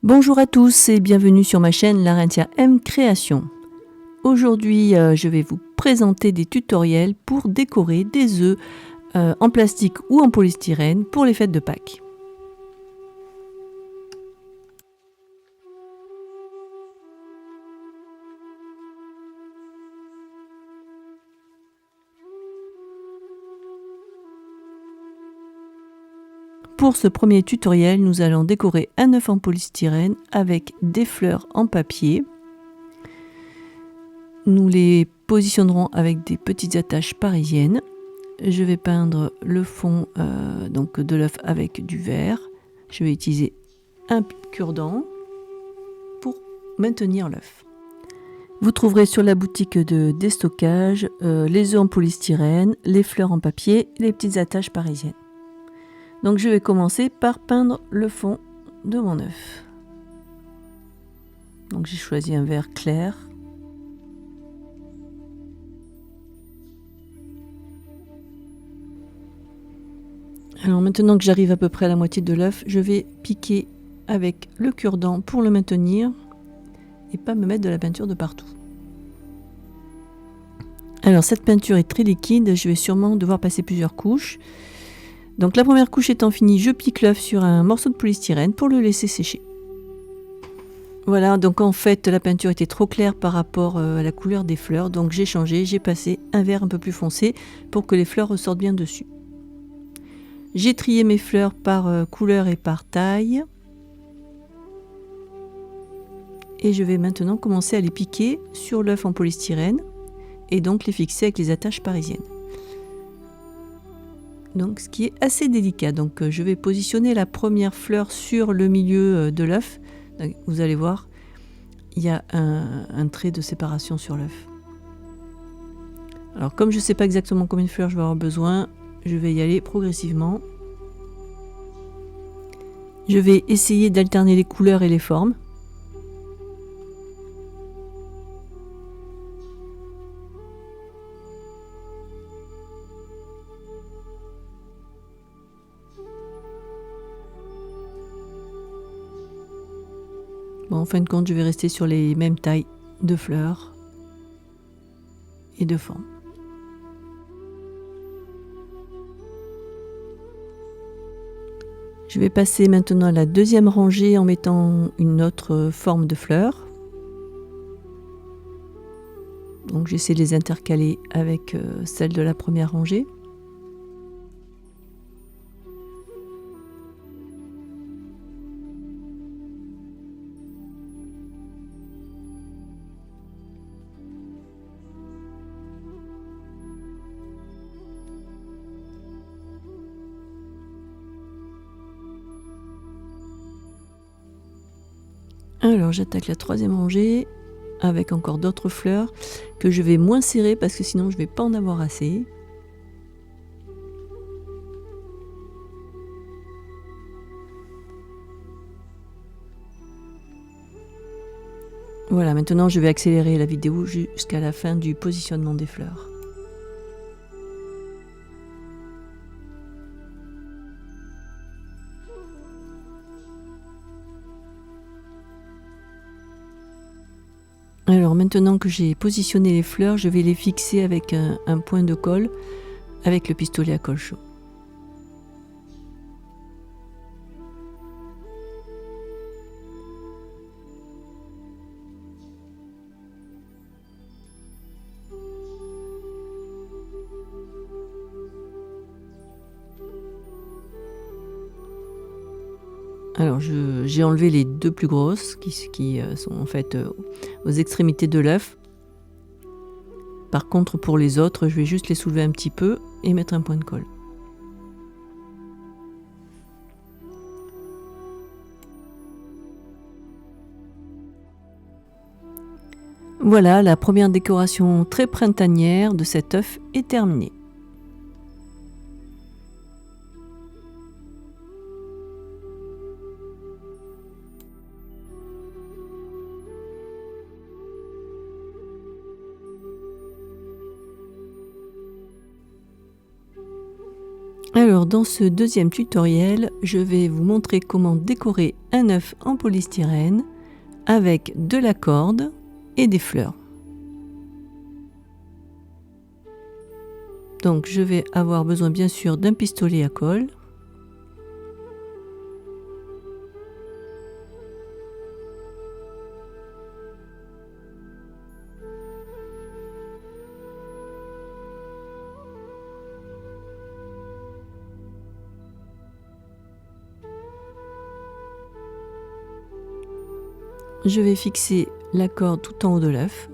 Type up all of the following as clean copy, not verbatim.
Bonjour à tous et bienvenue sur ma chaîne Larentia M Création. Aujourd'hui, je vais vous présenter des tutoriels pour décorer des œufs en plastique ou en polystyrène pour les fêtes de Pâques. Pour ce premier tutoriel, nous allons décorer un œuf en polystyrène avec des fleurs en papier. Nous les positionnerons avec des petites attaches parisiennes. Je vais peindre le fond de l'œuf avec du vert. Je vais utiliser un cure-dent pour maintenir l'œuf. Vous trouverez sur la boutique de déstockage les œufs en polystyrène, les fleurs en papier, les petites attaches parisiennes. Donc je vais commencer par peindre le fond de mon œuf. Donc j'ai choisi un vert clair. Alors maintenant que j'arrive à peu près à la moitié de l'œuf, je vais piquer avec le cure-dent pour le maintenir et pas me mettre de la peinture de partout. Alors cette peinture est très liquide, je vais sûrement devoir passer plusieurs couches. Donc la première couche étant finie, je pique l'œuf sur un morceau de polystyrène pour le laisser sécher. Voilà, donc en fait la peinture était trop claire par rapport à la couleur des fleurs, donc j'ai changé, j'ai passé un vert un peu plus foncé pour que les fleurs ressortent bien dessus. J'ai trié mes fleurs par couleur et par taille. Et je vais maintenant commencer à les piquer sur l'œuf en polystyrène et donc les fixer avec les attaches parisiennes. Donc ce qui est assez délicat. Donc je vais positionner la première fleur sur le milieu de l'œuf. Vous allez voir, il y a un trait de séparation sur l'œuf. Alors comme je ne sais pas exactement combien de fleurs je vais avoir besoin, je vais y aller progressivement. Je vais essayer d'alterner les couleurs et les formes. Bon, en fin de compte, je vais rester sur les mêmes tailles de fleurs et de formes. Je vais passer maintenant à la deuxième rangée en mettant une autre forme de fleurs. Donc j'essaie de les intercaler avec celle de la première rangée. Alors j'attaque la troisième rangée avec encore d'autres fleurs que je vais moins serrer parce que sinon je ne vais pas en avoir assez. Voilà, maintenant je vais accélérer la vidéo jusqu'à la fin du positionnement des fleurs. Alors maintenant que j'ai positionné les fleurs, je vais les fixer avec un point de colle avec le pistolet à colle chaud. Alors j'ai enlevé les deux plus grosses qui sont en fait aux extrémités de l'œuf. Par contre pour les autres, je vais juste les soulever un petit peu et mettre un point de colle. Voilà, la première décoration très printanière de cet œuf est terminée. Alors dans ce deuxième tutoriel, je vais vous montrer comment décorer un œuf en polystyrène avec de la corde et des fleurs. Donc je vais avoir besoin bien sûr d'un pistolet à colle. Je vais fixer la corde tout en haut de l'œuf.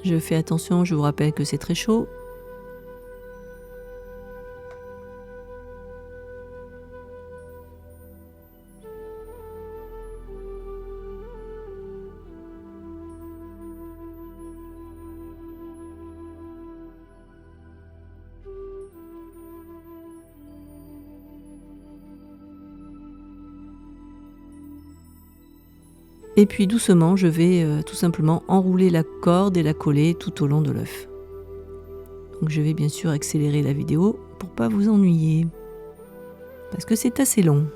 Je fais attention, je vous rappelle que c'est très chaud. Et puis doucement, je vais tout simplement enrouler la corde et la coller tout au long de l'œuf. Donc je vais bien sûr accélérer la vidéo pour pas vous ennuyer, parce que c'est assez long.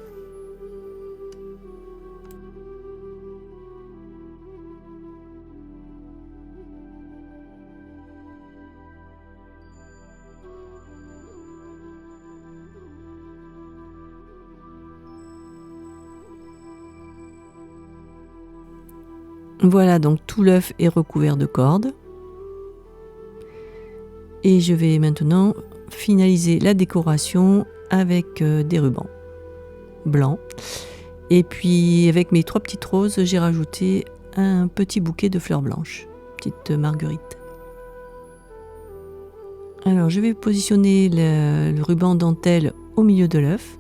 Voilà, donc tout l'œuf est recouvert de corde. Et je vais maintenant finaliser la décoration avec des rubans blancs. Et puis avec mes 3 petites roses, j'ai rajouté un petit bouquet de fleurs blanches, petite marguerite. Alors je vais positionner le ruban dentelle au milieu de l'œuf.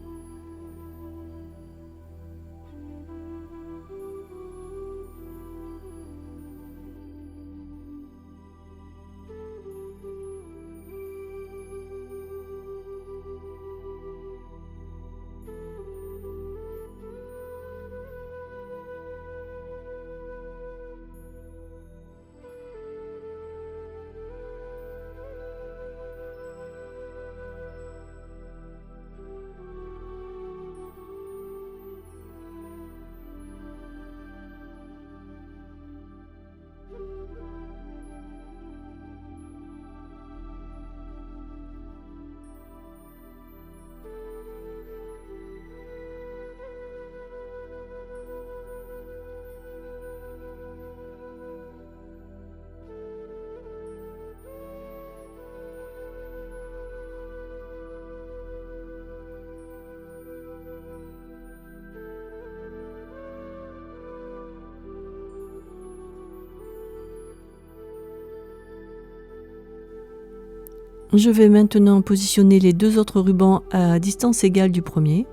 Je vais maintenant positionner les 2 autres rubans à distance égale du premier.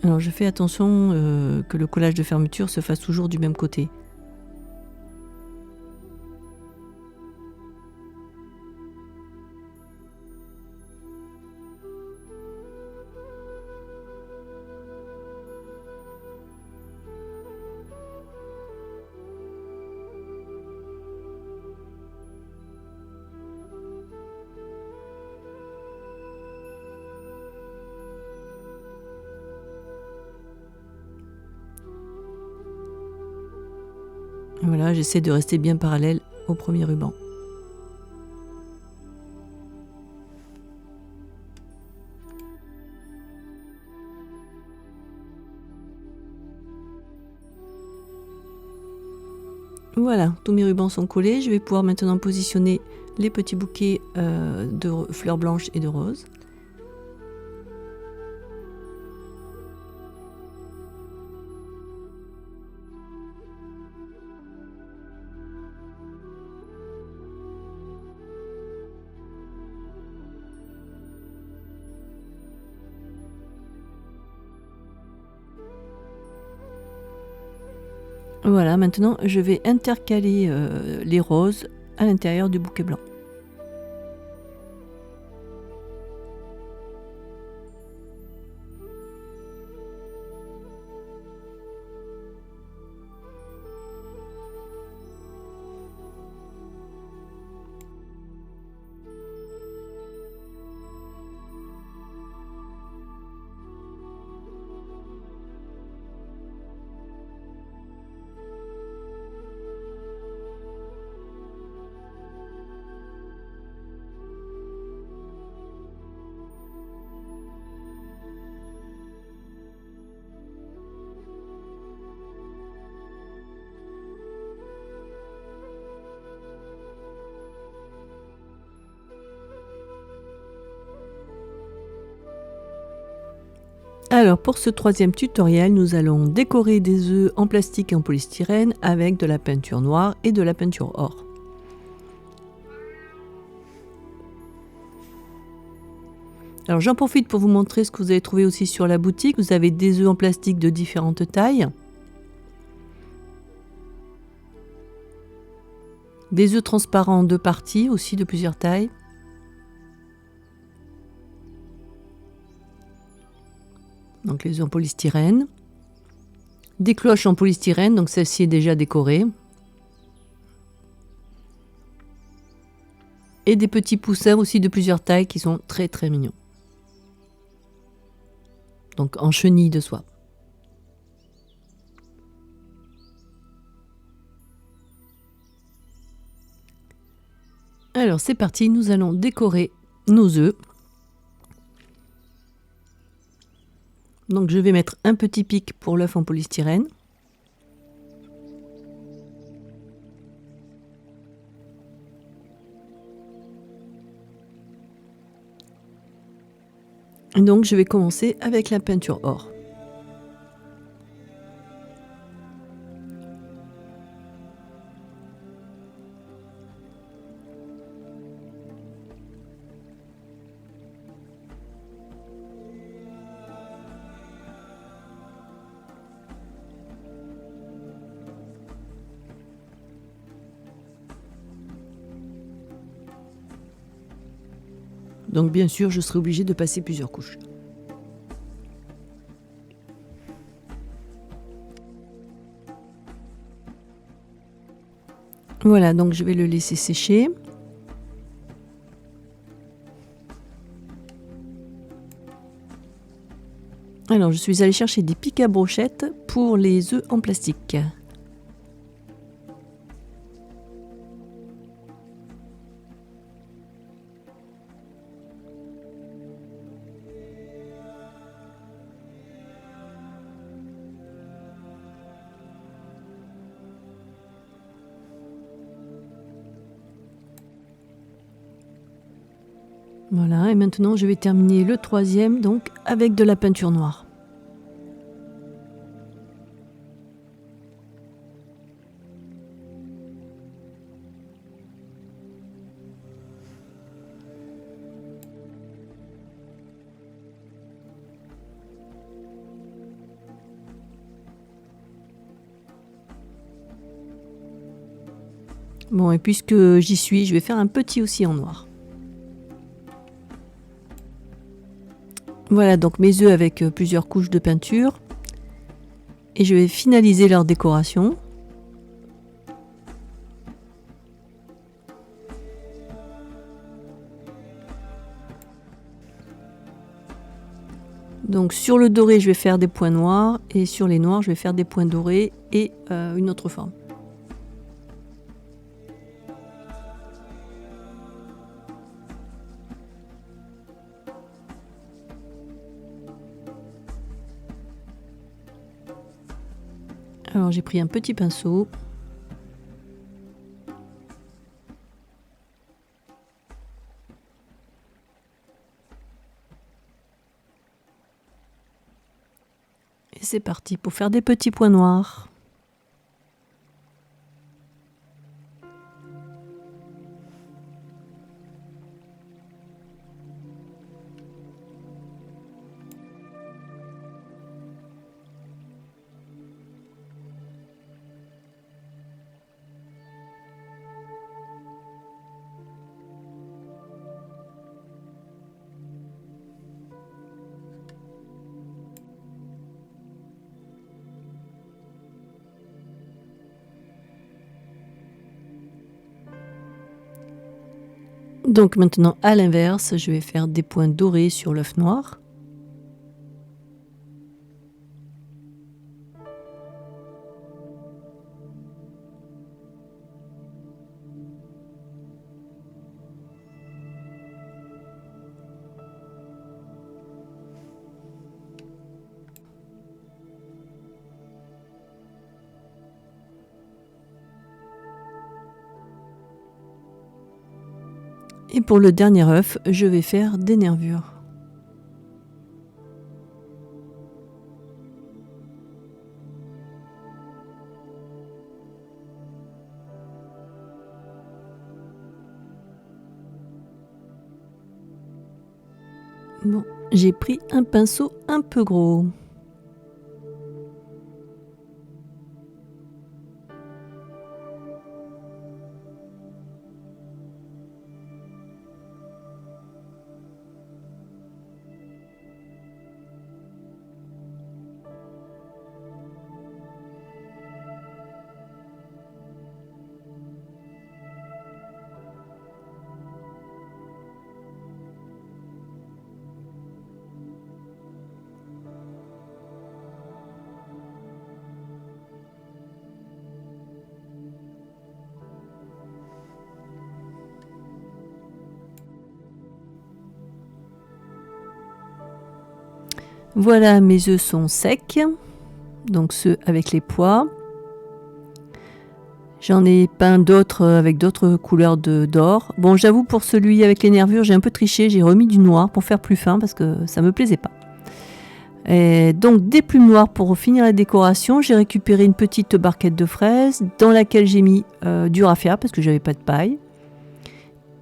Alors je fais attention que le collage de fermeture se fasse toujours du même côté. Voilà, j'essaie de rester bien parallèle au premier ruban. Voilà, tous mes rubans sont collés. Je vais pouvoir maintenant positionner les petits bouquets de fleurs blanches et de roses. Voilà, maintenant je vais intercaler les roses à l'intérieur du bouquet blanc. Alors pour ce troisième tutoriel, nous allons décorer des œufs en plastique et en polystyrène avec de la peinture noire et de la peinture or. Alors j'en profite pour vous montrer ce que vous avez trouvé aussi sur la boutique. Vous avez des œufs en plastique de différentes tailles. Des œufs transparents en deux parties, aussi de plusieurs tailles. Donc les œufs en polystyrène. Des cloches en polystyrène, donc celle-ci est déjà décorée. Et des petits poussins aussi de plusieurs tailles qui sont très très mignons. Donc en chenille de soie. Alors c'est parti, nous allons décorer nos œufs. Donc je vais mettre un petit pic pour l'œuf en polystyrène. Donc je vais commencer avec la peinture or. Donc bien sûr, je serai obligée de passer plusieurs couches. Voilà, donc je vais le laisser sécher. Alors, je suis allée chercher des pics à brochettes pour les œufs en plastique. Voilà, et maintenant je vais terminer le troisième donc avec de la peinture noire. Bon, et puisque j'y suis, je vais faire un petit aussi en noir. Voilà donc mes œufs avec plusieurs couches de peinture. Et je vais finaliser leur décoration. Donc sur le doré, je vais faire des points noirs et sur les noirs, je vais faire des points dorés et une autre forme. Alors j'ai pris un petit pinceau. Et c'est parti pour faire des petits points noirs. Donc maintenant à l'inverse, je vais faire des points dorés sur l'œuf noir. Et pour le dernier œuf, je vais faire des nervures. Bon, j'ai pris un pinceau un peu gros. Voilà, mes œufs sont secs, donc ceux avec les pois. J'en ai peint d'autres avec d'autres couleurs d'or. Bon, j'avoue, pour celui avec les nervures, j'ai un peu triché, j'ai remis du noir pour faire plus fin parce que ça me plaisait pas. Et donc des plumes noires pour finir la décoration. J'ai récupéré une petite barquette de fraises dans laquelle j'ai mis du raffia parce que j'avais pas de paille.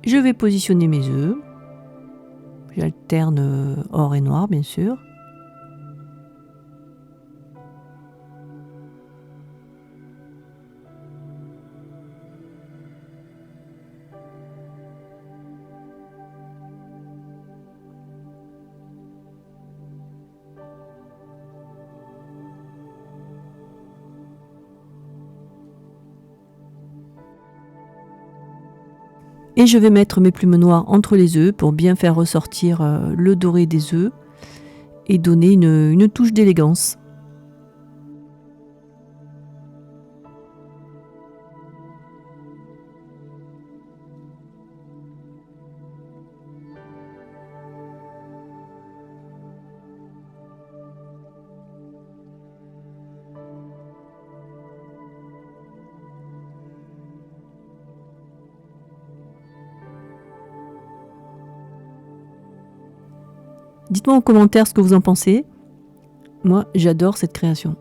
Je vais positionner mes œufs. J'alterne or et noir, bien sûr. Et je vais mettre mes plumes noires entre les œufs pour bien faire ressortir le doré des œufs et donner une touche d'élégance. Dites-moi en commentaire ce que vous en pensez. Moi, j'adore cette création.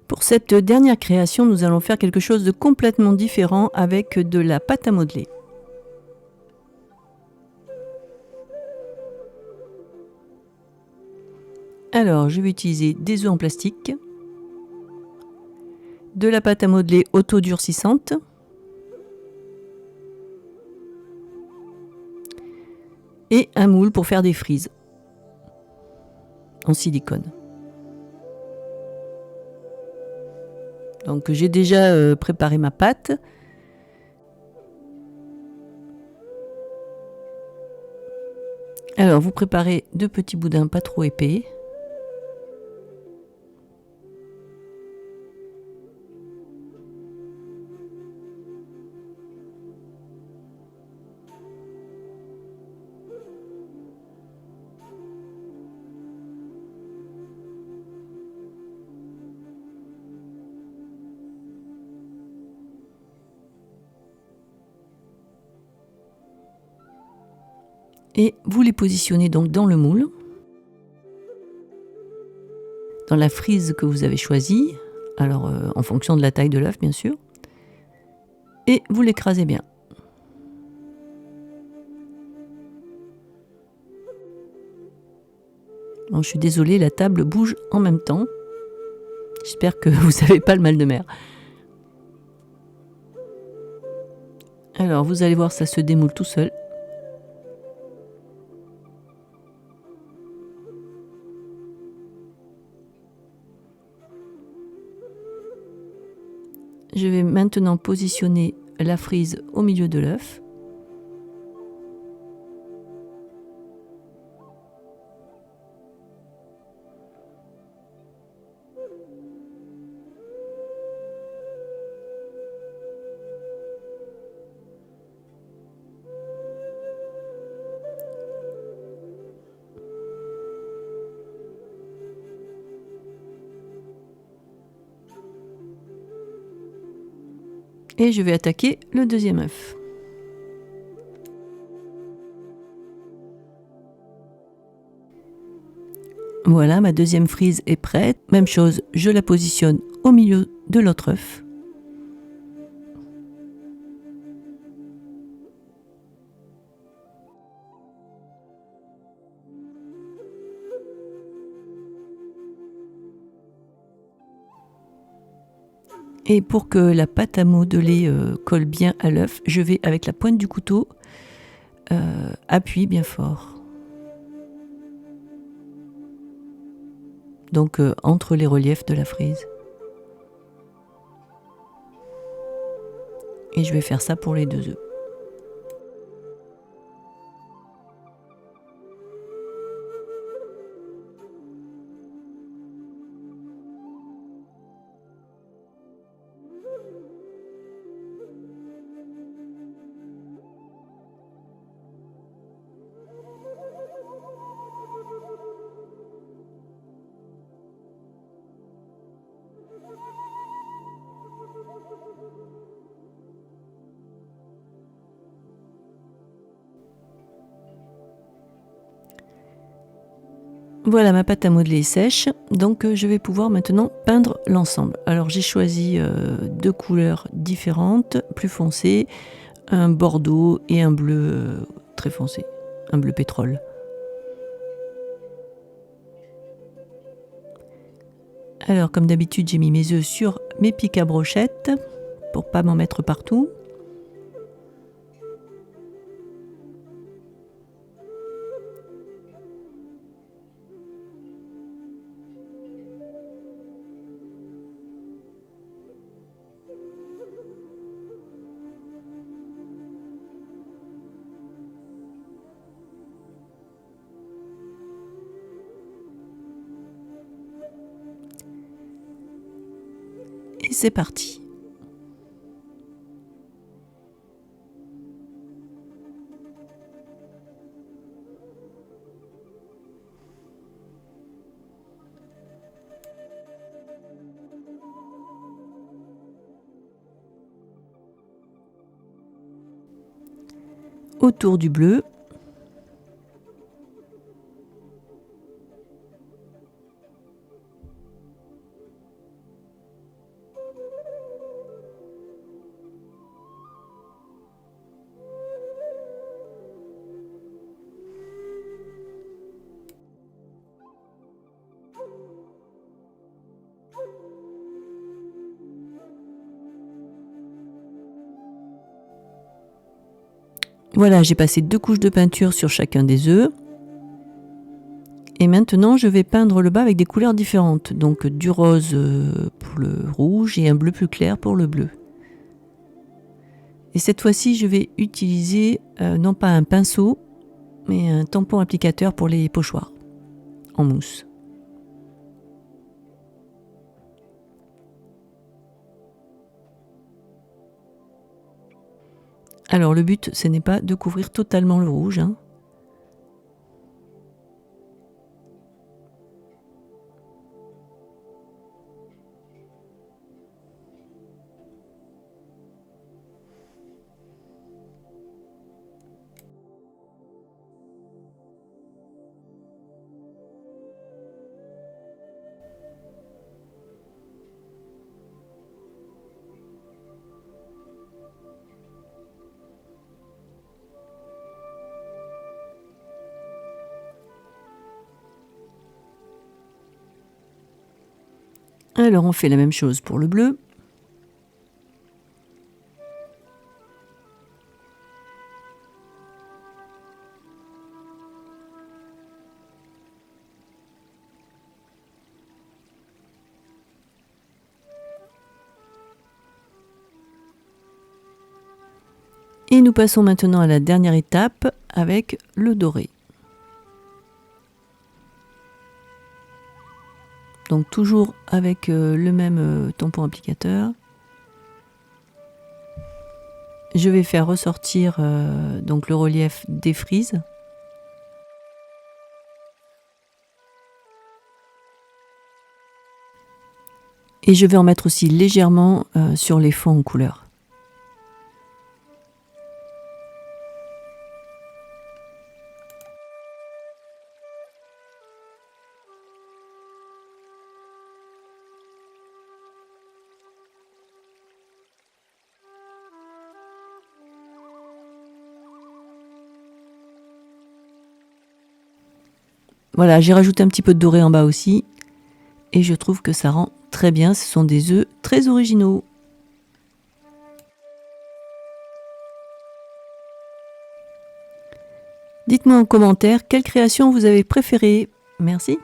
Pour cette dernière création, nous allons faire quelque chose de complètement différent avec de la pâte à modeler. Alors, je vais utiliser des œufs en plastique, de la pâte à modeler auto-durcissante, et un moule pour faire des frises en silicone. Donc j'ai déjà préparé ma pâte. Alors vous préparez 2 petits boudins pas trop épais. Et vous les positionnez donc dans le moule, dans la frise que vous avez choisie, alors en fonction de la taille de l'œuf bien sûr, et vous l'écrasez bien. Bon, je suis désolée, la table bouge en même temps. J'espère que vous n'avez pas le mal de mer. Alors vous allez voir, ça se démoule tout seul. Je vais maintenant positionner la frise au milieu de l'œuf. Et je vais attaquer le deuxième œuf. Voilà, ma deuxième frise est prête. Même chose, je la positionne au milieu de l'autre œuf. Et pour que la pâte à modeler colle bien à l'œuf, je vais avec la pointe du couteau appuyer bien fort. Donc entre les reliefs de la frise. Et je vais faire ça pour les 2 œufs. Voilà, ma pâte à modeler est sèche, donc je vais pouvoir maintenant peindre l'ensemble. Alors j'ai choisi 2 couleurs différentes, plus foncées, un bordeaux et un bleu très foncé, un bleu pétrole. Alors comme d'habitude, j'ai mis mes œufs sur mes pics à brochettes pour pas m'en mettre partout. Et c'est parti. Autour du bleu. Voilà, j'ai passé 2 couches de peinture sur chacun des œufs. Et maintenant, je vais peindre le bas avec des couleurs différentes. Donc du rose pour le rouge et un bleu plus clair pour le bleu. Et cette fois-ci, je vais utiliser non pas un pinceau, mais un tampon applicateur pour les pochoirs en mousse. Alors le but, ce n'est pas de couvrir totalement le rouge, hein. Alors on fait la même chose pour le bleu. Et nous passons maintenant à la dernière étape avec le doré. Donc toujours avec le même tampon applicateur. Je vais faire ressortir donc le relief des frises. Et je vais en mettre aussi légèrement sur les fonds en couleur. Voilà, j'ai rajouté un petit peu de doré en bas aussi. Et je trouve que ça rend très bien. Ce sont des œufs très originaux. Dites-moi en commentaire quelle création vous avez préférée. Merci.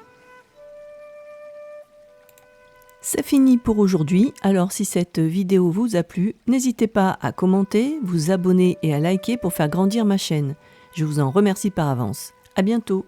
C'est fini pour aujourd'hui. Alors si cette vidéo vous a plu, n'hésitez pas à commenter, vous abonner et à liker pour faire grandir ma chaîne. Je vous en remercie par avance. À bientôt.